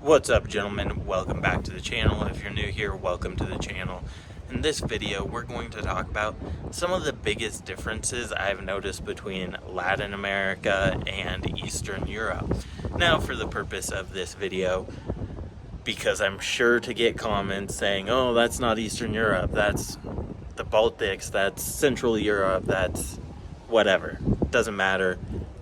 What's up, gentlemen? Welcome back to the channel. If you're new here, welcome to the channel. In this video, we're going to talk about some of the biggest differences I've noticed between Latin America and Eastern Europe. Now, for the purpose of this video, because I'm sure to get comments saying, oh, that's not Eastern Europe, that's the Baltics, that's Central Europe, that's whatever. Doesn't matter.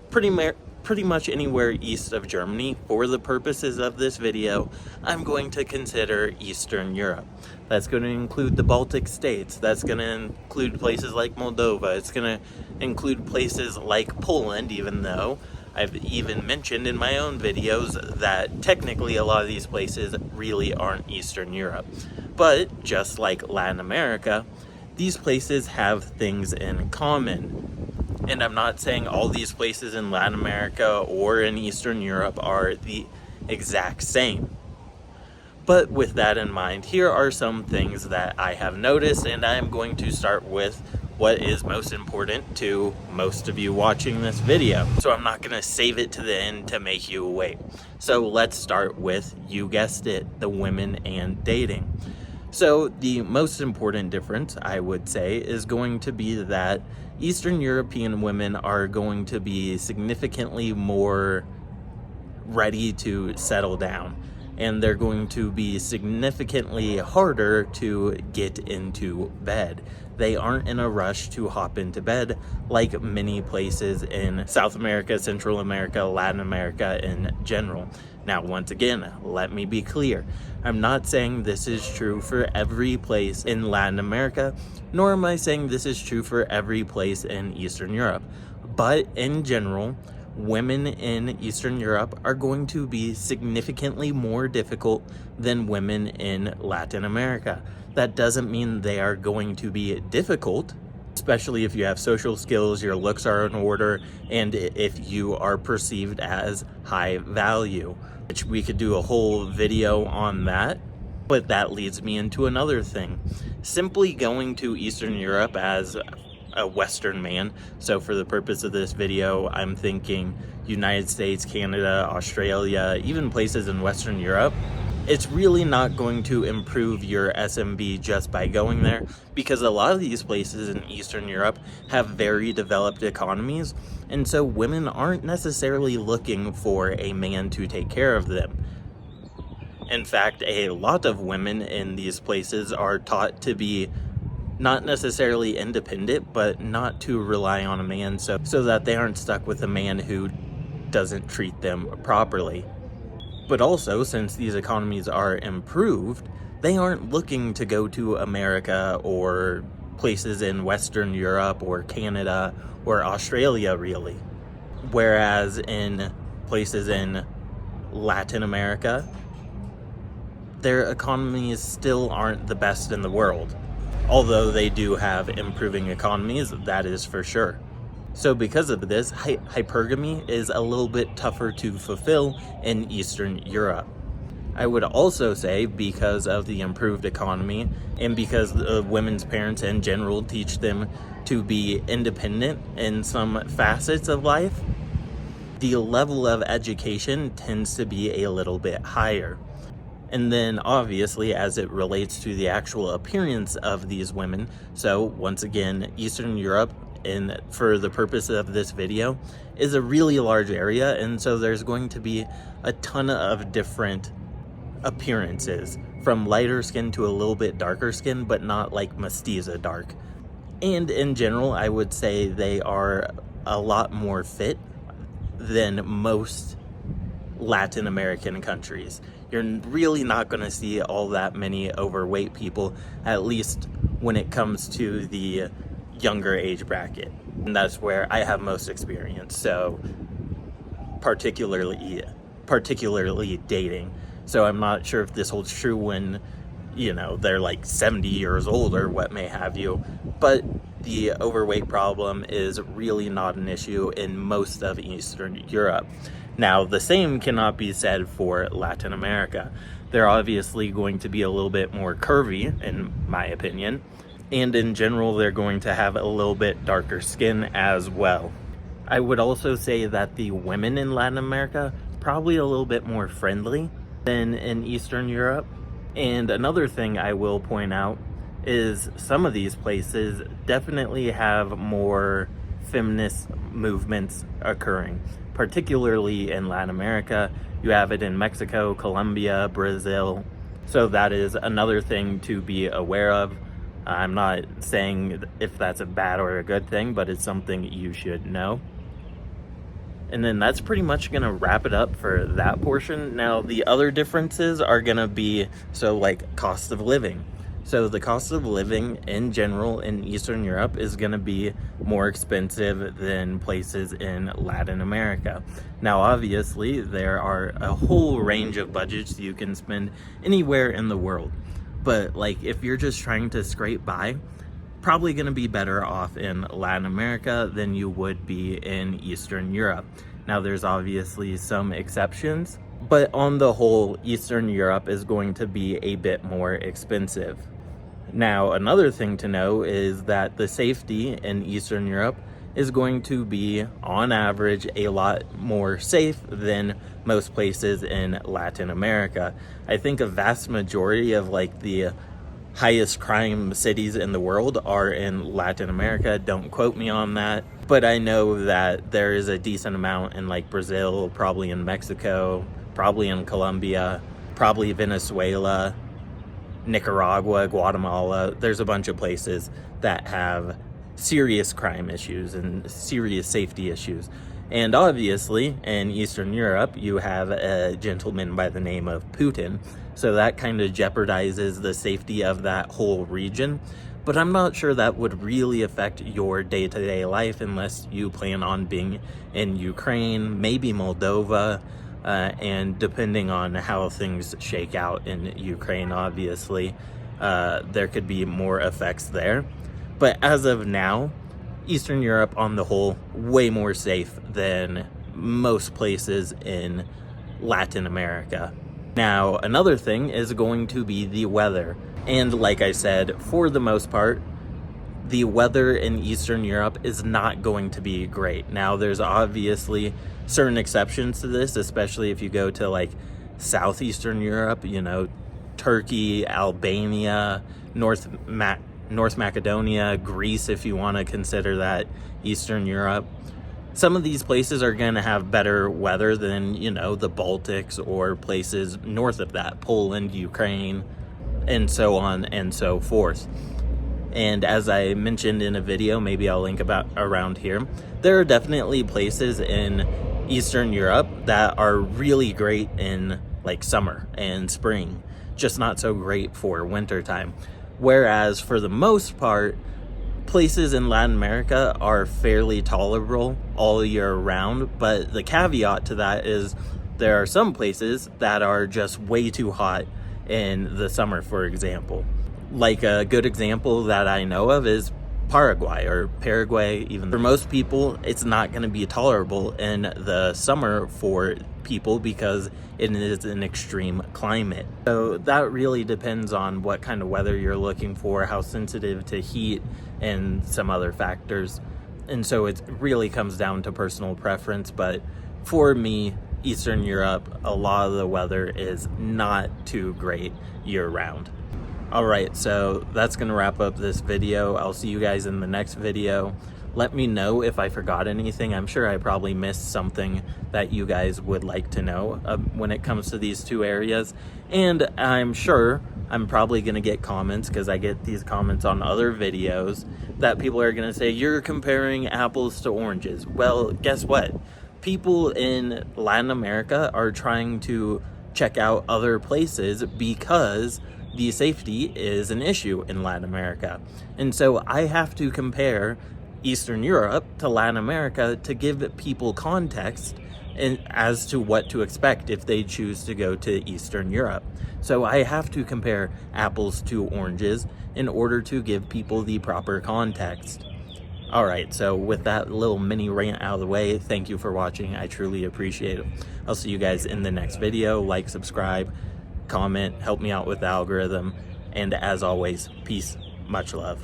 Pretty much anywhere east of Germany. For the purposes of this video, I'm going to consider Eastern Europe. That's going to include the Baltic states. That's going to include places like Moldova. It's going to include places like Poland, even though I've even mentioned in my own videos that technically a lot of these places really aren't Eastern Europe. But just like Latin America, these places have things in common. And I'm not saying all these places in Latin America or in Eastern Europe are the exact same. But with that in mind, here are some things that I have noticed, and I'm going to start with what is most important to most of you watching this video. So I'm not going to save it to the end to make you wait. So let's start with, you guessed it, the women and dating. So the most important difference, I would say, is going to be that Eastern European women are going to be significantly more ready to settle down, and they're going to be significantly harder to get into bed. They aren't in a rush to hop into bed like many places in South America, Central America, Latin America in general. Now, once again, let me be clear. I'm not saying this is true for every place in Latin America, nor am I saying this is true for every place in Eastern Europe. But in general, women in Eastern Europe are going to be significantly more difficult than women in Latin America. That doesn't mean they are going to be difficult, especially if you have social skills, your looks are in order, and if you are perceived as high value, which we could do a whole video on that. But that leads me into another thing. Simply going to Eastern Europe as a Western man, so for the purpose of this video, I'm thinking United States, Canada, Australia, even places in Western Europe, it's really not going to improve your SMB just by going there, because a lot of these places in Eastern Europe have very developed economies, and so women aren't necessarily looking for a man to take care of them. In fact, a lot of women in these places are taught to be not necessarily independent, but not to rely on a man so that they aren't stuck with a man who doesn't treat them properly. But also, since these economies are improved, they aren't looking to go to America or places in Western Europe or Canada or Australia, really. Whereas in places in Latin America, their economies still aren't the best in the world. Although they do have improving economies, that is for sure. So because of this, hypergamy is a little bit tougher to fulfill in Eastern Europe. I would also say, because of the improved economy and because women's parents in general teach them to be independent in some facets of life, the level of education tends to be a little bit higher. And then obviously, as it relates to the actual appearance of these women, so once again, Eastern Europe, and for the purpose of this video, is a really large area, and so there's going to be a ton of different appearances, from lighter skin to a little bit darker skin, but not like mestiza dark. And in general, I would say they are a lot more fit than most Latin American countries. You're really not going to see all that many overweight people, at least when it comes to the younger age bracket. And that's where I have most experience. So particularly dating. So I'm not sure if this holds true when, they're like 70 years old or what may have you. But the overweight problem is really not an issue in most of Eastern Europe. Now, the same cannot be said for Latin America. They're obviously going to be a little bit more curvy, in my opinion. And in general, they're going to have a little bit darker skin as well. I would also say that the women in Latin America probably a little bit more friendly. than in Eastern Europe. And another thing I will point out is some of these places definitely have more feminist movements occurring, particularly in Latin America. You have it in Mexico, Colombia, Brazil. So that is another thing to be aware of. I'm not saying if that's a bad or a good thing, but it's something you should know. And then that's pretty much going to wrap it up for that portion. Now, the other differences are going to be, so like cost of living. So the cost of living in general in Eastern Europe is going to be more expensive than places in Latin America. Now, obviously, there are a whole range of budgets you can spend anywhere in the world. But like if you're just trying to scrape by, probably going to be better off in Latin America than you would be in Eastern Europe. Now, there's obviously some exceptions, but on the whole, Eastern Europe is going to be a bit more expensive. Now, another thing to know is that the safety in Eastern Europe is going to be, on average, a lot more safe than most places in Latin America. I think a vast majority of like the highest crime cities in the world are in Latin America. Don't quote me on that, but I know that there is a decent amount in like Brazil, probably in Mexico, probably in Colombia, probably Venezuela, Nicaragua, Guatemala. There's a bunch of places that have serious crime issues and serious safety issues. And obviously in Eastern Europe you have a gentleman by the name of Putin, so that kind of jeopardizes the safety of that whole region. But I'm not sure that would really affect your day-to-day life unless you plan on being in Ukraine, maybe Moldova, and depending on how things shake out in Ukraine, obviously, there could be more effects there. But as of now, Eastern Europe on the whole, way more safe than most places in Latin America. Now, another thing is going to be the weather. And like I said, for the most part, the weather in Eastern Europe is not going to be great. Now, there's obviously certain exceptions to this, especially if you go to like Southeastern Europe, you know, Turkey, Albania, North Macedonia, Greece, if you want to consider that Eastern Europe. Some of these places are going to have better weather than, you know, the Baltics or places north of that, Poland, Ukraine, and so on and so forth. And as I mentioned in a video, maybe I'll link about around here, there are definitely places in Eastern Europe that are really great in like summer and spring, just not so great for winter time. Whereas for the most part, places in Latin America are fairly tolerable all year round. But the caveat to that is there are some places that are just way too hot in the summer, for example. Like a good example that I know of is Paraguay or Paraguay. Even for most people, it's not going to be tolerable in the summer for people because it is an extreme climate. So that really depends on what kind of weather you're looking for, how sensitive to heat, and some other factors. And so it really comes down to personal preference. But for me, Eastern Europe, a lot of the weather is not too great year round. Alright, so that's going to wrap up this video. I'll see you guys in the next video. Let me know if I forgot anything. I'm sure I probably missed something that you guys would like to know when it comes to these two areas. And I'm sure I'm probably going to get comments, because I get these comments on other videos, that people are going to say, you're comparing apples to oranges. Well, guess what? People in Latin America are trying to check out other places because the safety is an issue in Latin America. And so I have to compare Eastern Europe to Latin America to give people context as to what to expect if they choose to go to Eastern Europe. So I have to compare apples to oranges in order to give people the proper context. Alright, so with that little mini rant out of the way, thank you for watching. I truly appreciate it. I'll see you guys in the next video. Like, subscribe, comment, help me out with the algorithm, and as always, peace, much love.